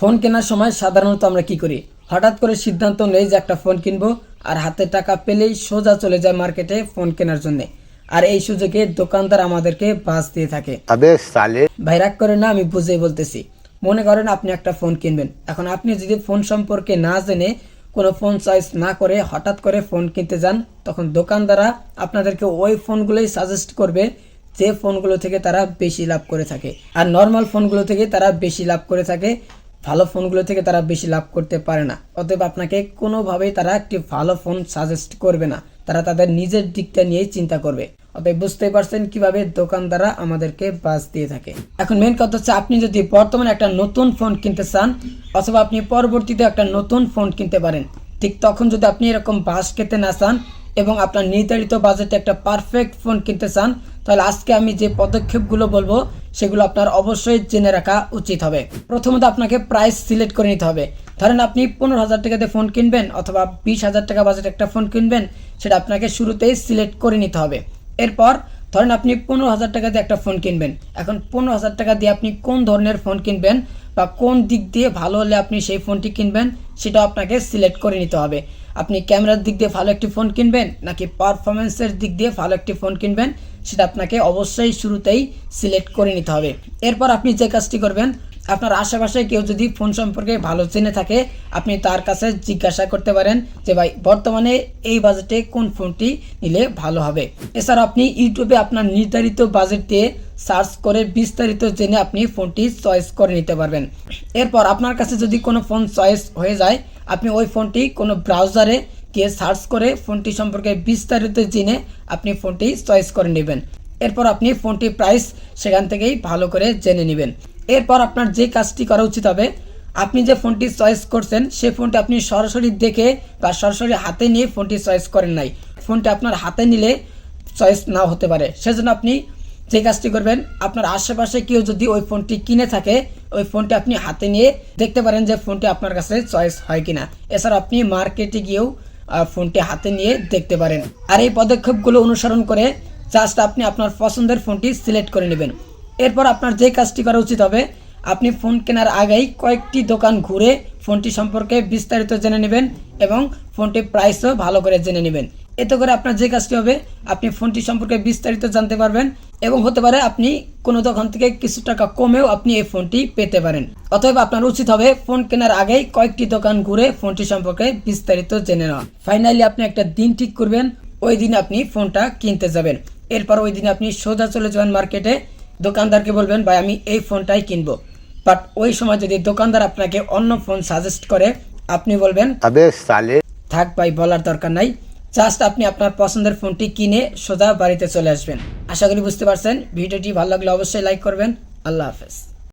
Phone কেনার সময় সাধারণত আমরা কি করি, হঠাৎ করে সিদ্ধান্ত নেই যে একটা ফোন কিনবো, আর হাতে টাকা পেলেই সোজা চলে যায় মার্কেটে ফোন কেনার জন্য। আর এই সুযোগে দোকানদার আমাদেরকে বাস দিয়ে থাকে। ভাই রাগ করে না, আমি বুঝেই বলতেছি। মনে করেন আপনি একটা ফোন কিনবেন, এখন আপনি যদি ফোন সম্পর্কে না জেনে কোনো ফোন চয়েস না করে হঠাৎ করে ফোন কিনতে যান, তখন দোকানদাররা আপনাদেরকে ওই ফোনগুলোই সাজেস্ট করবে যে ফোনগুলো থেকে তারা বেশি লাভ করে থাকে। আর নর্মাল ফোনগুলো থেকে তারা বেশি লাভ করে থাকে, ভালো ফোনগুলো থেকে তারা বেশি লাভ করতে পারে না। অতএব আপনাকে কোনোভাবেই তারা একটি ভালো ফোন সাজেস্ট করবে না, তারা তাদের নিজের দিকটা নিয়েই চিন্তা করবে। অতএব বুঝতেই পারছেন কিভাবে দোকানদাররা আমাদেরকে বাস দিয়ে থাকে। এখন মেন কথা হচ্ছে, আপনি যদি বর্তমানে একটা নতুন ফোন কিনতে চান অথবা আপনি পরবর্তীতে একটা নতুন ফোন কিনতে পারেন, ঠিক তখন যদি আপনি এরকম বাস খেতে না চান এবং আপনার নির্ধারিত বাজেটে একটা পারফেক্ট ফোন কিনতে চান, তাহলে আজকে আমি যে পদক্ষেপগুলো বলবো সেগুলো আপনার অবশ্যই জেনে রাখা উচিত হবে। প্রথমত আপনাকে প্রাইস সিলেক্ট করে নিতে হবে। ধরেন আপনি 15,000 টাকাতে ফোন কিনবেন অথবা 20,000 টাকা বাজেট একটা ফোন কিনবেন, সেটা আপনাকে শুরুতেই সিলেক্ট করে নিতে হবে। এরপর ধরেন আপনি 15,000 টাকা দিয়ে একটা ফোন কিনবেন। এখন 15,000 টাকা দিয়ে আপনি কোন ধরনের ফোন কিনবেন বা কোন দিক দিয়ে ভালো হলে আপনি সেই ফোনটি কিনবেন সেটা আপনাকে সিলেক্ট করে নিতে হবে। আপনি ক্যামেরার দিক দিয়ে ভালো একটি ফোন কিনবেন নাকি পারফরমেন্সের দিক দিয়ে ভালো একটি ফোন কিনবেন, সেটা আপনাকে অবশ্যই শুরুতেই সিলেক্ট করে নিতে হবে। এরপর আপনি যে কাজটি করবেন, আপনার আশেপাশে কেউ যদি ফোন সম্পর্কে ভালো জেনে থাকে আপনি তার কাছে জিজ্ঞাসা করতে পারেন যে ভাই বর্তমানে এই বাজেটে কোন ফোনটি নিলে ভালো হবে। এছাড়া আপনি ইউটিউবে আপনার নির্ধারিত বাজেট দিয়ে সার্চ করে বিস্তারিত জেনে আপনি ফোনটি চয়েস করে নিতে পারবেন। এরপর আপনার কাছে যদি কোনো ফোন চয়েস হয়ে যায়, আপনি ওই ফোনটি কোনো ব্রাউজারে গিয়ে সার্চ করে ফোনটি সম্পর্কে বিস্তারিত জেনে আপনি ফোনটি চয়েস করে নেবেন। এরপর আপনি ফোনটি প্রাইস সেখান থেকেই ভালো করে জেনে নেবেন। এরপর আপনার যে কাজটি করা উচিত হবে, আপনি যে ফোনটি চয়েস করছেন সেই ফোনটি আপনি সরাসরি দেখে বা সরাসরি হাতে নিয়ে ফোনটি চয়েস করেন নাই। ফোনটি আপনার হাতে নিলে চয়েস নাও হতে পারে, সেজন্য আপনি যে কাজটি করবেন, আপনার আশেপাশে কেউ যদি ওই ফোনটি কিনে থাকে ওই ফোনটি আপনি হাতে নিয়ে দেখতে পারেন যে ফোনটি আপনার কাছে চয়েস হয় কিনা। এছাড়া আপনি মার্কেটে গিয়েও ফোনটি হাতে নিয়ে দেখতে পারেন। আর এই পদক্ষেপগুলো অনুসরণ করে জাস্ট আপনি আপনার পছন্দের ফোনটি সিলেক্ট করে নেবেন। এরপর আপনার যে কাজটি করা উচিত হবে, আপনি ফোন কেনার আগেই কয়েকটি দোকান ঘুরে ফোনটি সম্পর্কে বিস্তারিত জেনে নেবেন এবং ফোনটির প্রাইসও ভালো করে জেনে নেবেন। এতে করে আপনার যে কাজটি হবে, আপনি ফোনটি সম্পর্কে বিস্তারিত জানতে পারবেন এবং হতে পারে আপনি কোনো দোকান থেকে কিছু টাকা কমেও আপনি এই ফোনটি পেতে পারেন। অতএব আপনার উচিত হবে ফোন কেনার আগেই কয়েকটি দোকান ঘুরে ফোনটি সম্পর্কে বিস্তারিত জেনে নেওয়া। ফাইনালি আপনি একটা দিন ঠিক করবেন, ওই দিন আপনি ফোনটা কিনতে যাবেন। এরপর ওই দিন আপনি সোজা চলে যাবেন মার্কেটে, দোকানদারকে বলবেন ভাই আমি এই ফোনটাই কিনবো। বাট ওই সময় যদি দোকানদার আপনাকে অন্য ফোন সাজেস্ট করে, আপনি বলবেন থাক ভাই বলার দরকার নাই, জাস্ট আপনি আপনার পছন্দের ফোনটি কিনে সোজা বাড়িতে চলে আসবেন। আশা করি বুঝতে পারছেন। ভিডিওটি ভালো লাগলে অবশ্যই লাইক করবেন। আল্লাহ হাফেজ।